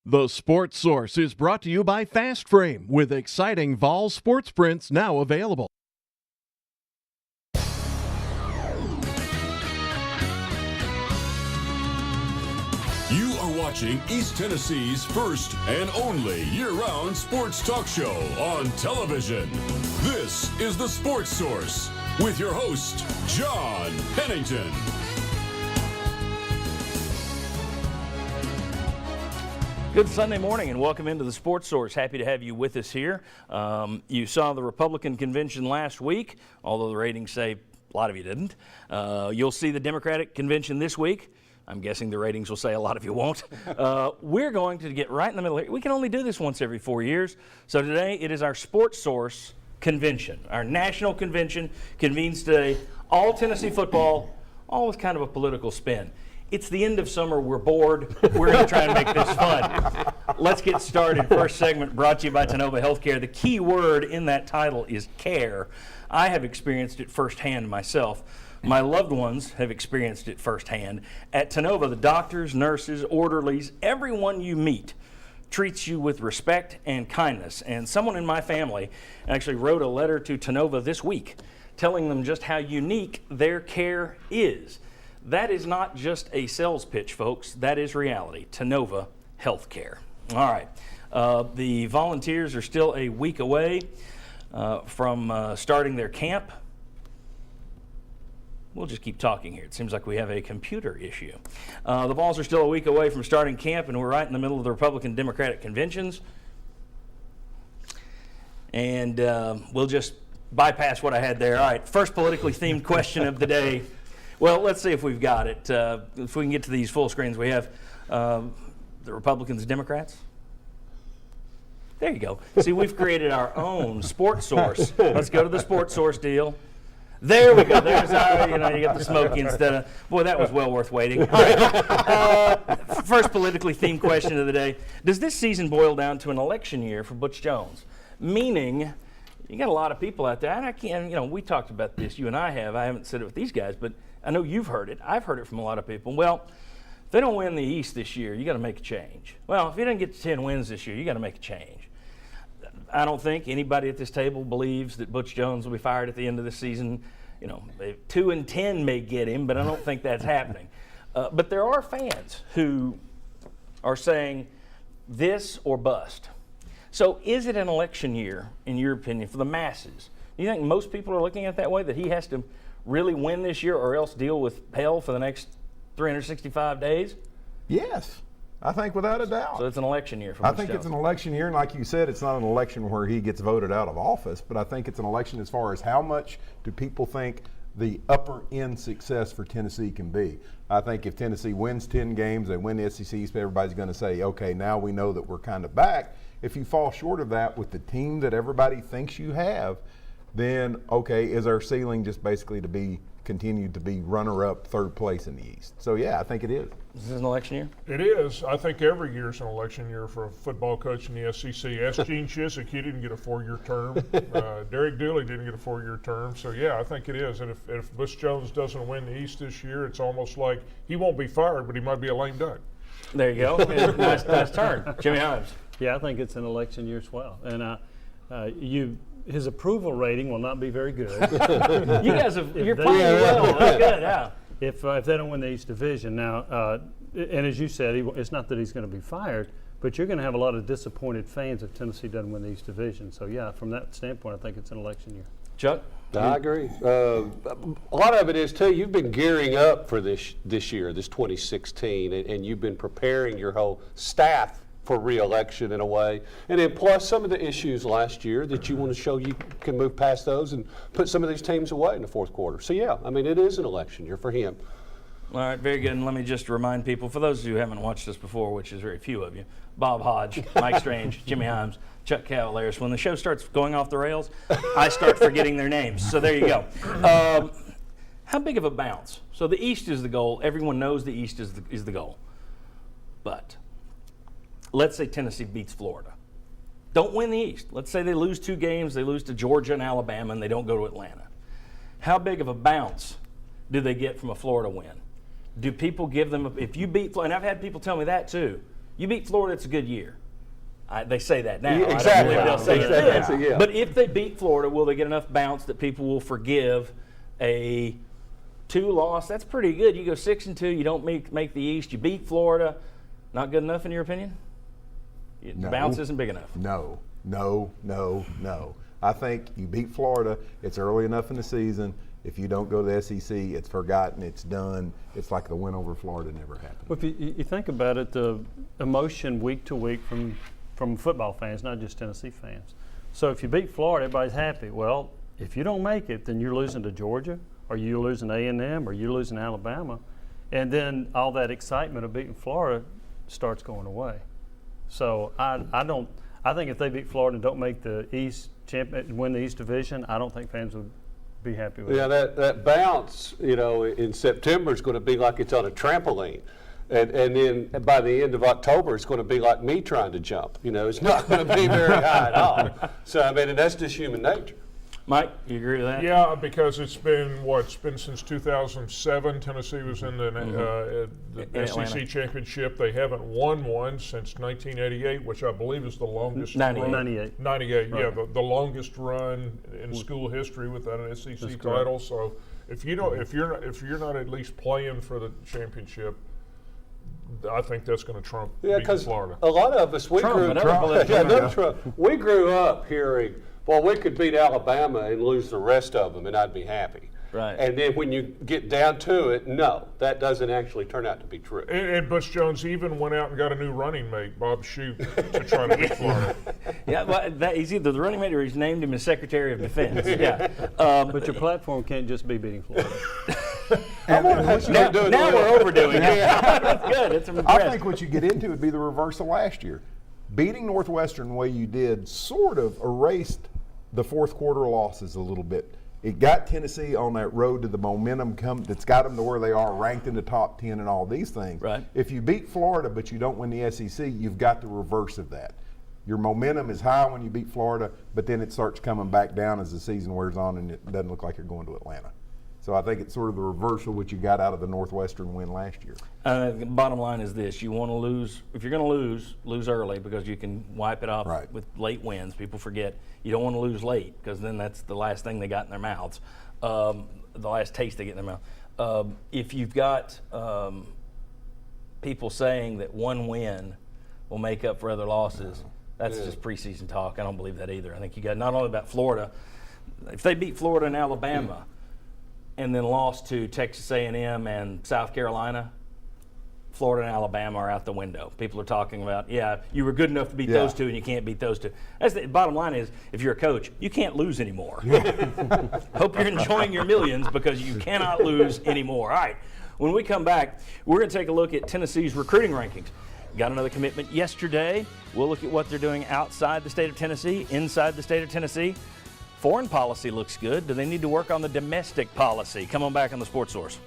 The Sports Source is brought to you by Fast Frame, with exciting Vol sports prints now available. You are watching East Tennessee's first and only year-round sports talk show on television. This is The Sports Source with your host, John Pennington. Good Sunday morning and welcome into the Sports Source. Happy to have you with us here. You saw the Republican convention last week, although the ratings say a lot of you didn't. You'll see the Democratic convention this week. I'm guessing the ratings will say a lot of you won't. We're going to get right in the middle here. We can only do this once every 4 years. So today it is our Sports Source convention. Our national convention convenes today. All Tennessee football, all with kind of a political spin. It's the end of summer. We're bored. We're going to try and make this fun. Let's get started. First segment brought to you by Tennova Healthcare. The key word in that title is care. I have experienced it firsthand myself. My loved ones have experienced it firsthand. At Tennova, the doctors, nurses, orderlies, everyone you meet treats you with respect and kindness. And someone in my family actually wrote a letter to Tennova this week telling them just how unique their care is. That is not just a sales pitch, folks. That is reality. Tennova Healthcare. All right. The volunteers are still a week away from starting their camp. We'll just keep talking here. It seems like we have a computer issue. The Vols are still a week away from starting camp, and we're right in the middle of the Republican-Democratic conventions. And we'll just bypass what I had there. All right, first politically themed question of the day. Well, let's see if we've got it. If we can get to these full screens, we have the Republicans, Democrats. There you go. See, we've created our own Sports Source. Let's go to the Sports Source deal. There we go. There's our, you get the smoky instead of, boy, that was well worth waiting. All right. First politically themed question of the day. Does this season boil down to an election year for Butch Jones? Meaning, you got a lot of people out there, and I can't, we talked about this, you and I haven't said it with these guys, but I know you've heard it. I've heard it from a lot of people. Well, if they don't win the East this year, you got to make a change. Well, if you don't get to 10 wins this year, you got to make a change. I don't think anybody at this table believes that Butch Jones will be fired at the end of the season. 2-10 may get him, but I don't think that's happening. But there are fans who are saying this or bust. So is it an election year, in your opinion, for the masses? Do you think most people are looking at it that way, that he has to really win this year or else deal with hell for the next 365 days? Yes, I think without a doubt. So it's an election year for I think it's an election year, and like you said, it's not an election where he gets voted out of office, but I think it's an election as far as how much do people think the upper end success for Tennessee can be. I think if Tennessee wins 10 games, they win the SEC East, everybody's going to say, okay, now we know that we're kind of back. If you fall short of that with the team that everybody thinks you have, then okay, is our ceiling just basically to continue to be runner-up, third place in the East? So yeah, I think it is. Is this an election year? It is. I think every year is an election year for a football coach in the SEC. Ask Gene Chizik, he didn't get a 4-year term. Derek Dooley didn't get a 4-year term. So yeah, I think it is. And if Butch Jones doesn't win the East this year, it's almost like he won't be fired, but he might be a lame duck. There you go. nice turn. Jimmy Himes. Yeah, I think it's an election year as well. And his approval rating will not be very good. You guys you're playing well. That's good, yeah. If they don't win the East Division. Now, and as you said, it's not that he's going to be fired, but you're going to have a lot of disappointed fans if Tennessee doesn't win the East Division. So, yeah, from that standpoint, I think it's an election year. Chuck? I agree. A lot of it is, too, you've been gearing up for this year, this 2016, and you've been preparing your whole staff for re-election in a way. And then plus some of the issues last year that you want to show you can move past those and put some of these teams away in the fourth quarter. So, yeah, I mean, it is an election year for him. All right, very good. And let me just remind people, for those who haven't watched this before, which is very few of you, Bob Hodge, Mike Strange, Jimmy Himes, Chuck Cavaliers. When the show starts going off the rails, I start forgetting their names. So there you go. How big of a bounce? So the East is the goal. Everyone knows the East is the goal. But let's say Tennessee beats Florida. Don't win the East. Let's say they lose 2 games. They lose to Georgia and Alabama, and they don't go to Atlanta. How big of a bounce do they get from a Florida win? Do people give them, if you beat Florida, and I've had people tell me that too, You beat Florida, it's a good year. They say that now. Yeah, exactly. I don't believe they'll say it Exactly. then. Yeah. But if they beat Florida, will they get enough bounce that people will forgive a 2-loss? That's pretty good. You go 6-2, you don't make the East, you beat Florida. Not good enough in your opinion? The No. bounce isn't big enough. No. I think you beat Florida. It's early enough in the season. If you don't go to the SEC, it's forgotten. It's done. It's like the win over Florida never happened. Well, if you think about it, the emotion week to week from football fans, not just Tennessee fans. So if you beat Florida, everybody's happy. Well, if you don't make it, then you're losing to Georgia, or you're losing A&M, or you're losing Alabama, and then all that excitement of beating Florida starts going away. So I think if they beat Florida and don't make the East win the East Division, I don't think fans would be happy with Yeah, it. that bounce, in September is going to be like it's on a trampoline. And then by the end of October, it's going to be like me trying to jump. It's not going to be very high at all. So, and that's just human nature. Mike, you agree with that? Yeah, because it's been since 2007. Tennessee was in the Atlanta. SEC championship. They haven't won one since 1988, which I believe is the longest 98. 98, yeah, the longest run in school history without an SEC title. So if you're not at least playing for the championship, I think that's going to trump Yeah, beating because Florida. a lot of us, we grew up hearing, well, we could beat Alabama and lose the rest of them, and I'd be happy. Right. And then when you get down to it, no, that doesn't actually turn out to be true. And Butch Jones even went out and got a new running mate, Bob Shute, to try to beat Florida. Yeah, well, he's either the running mate or he's named him as Secretary of Defense. Yeah. But your platform can't just be beating Florida. Now we're overdoing it. That's good. It's I impressive. think what you get into would be the reverse of last year. Beating Northwestern the way you did sort of erased the fourth quarter losses a little bit. It got Tennessee on that road to the momentum that's got them to where they are, ranked in the top 10 and all these things. Right. If you beat Florida but you don't win the SEC, you've got the reverse of that. Your momentum is high when you beat Florida, but then it starts coming back down as the season wears on and it doesn't look like you're going to Atlanta. So I think it's sort of the reverse of what you got out of the Northwestern win last year. Bottom line is this: you want to lose. If you're going to lose early because you can wipe it off Right. with late wins. People forget you don't want to lose late because then that's the last thing they got in their mouths, the last taste they get in their mouth. If you've got people saying that one win will make up for other losses, that's just preseason talk. I don't believe that either. I think you got not only about Florida. If they beat Florida and Alabama, and then lost to Texas A&M and South Carolina, Florida and Alabama are out the window. People are talking about, you were good enough to beat those two and you can't beat those two. That's the bottom line is, if you're a coach, you can't lose anymore. Hope you're enjoying your millions because you cannot lose anymore. All right, when we come back, we're going to take a look at Tennessee's recruiting rankings. Got another commitment yesterday. We'll look at what they're doing outside the state of Tennessee, inside the state of Tennessee. Foreign policy looks good. Do they need to work on the domestic policy? Come on back on the Sports Source.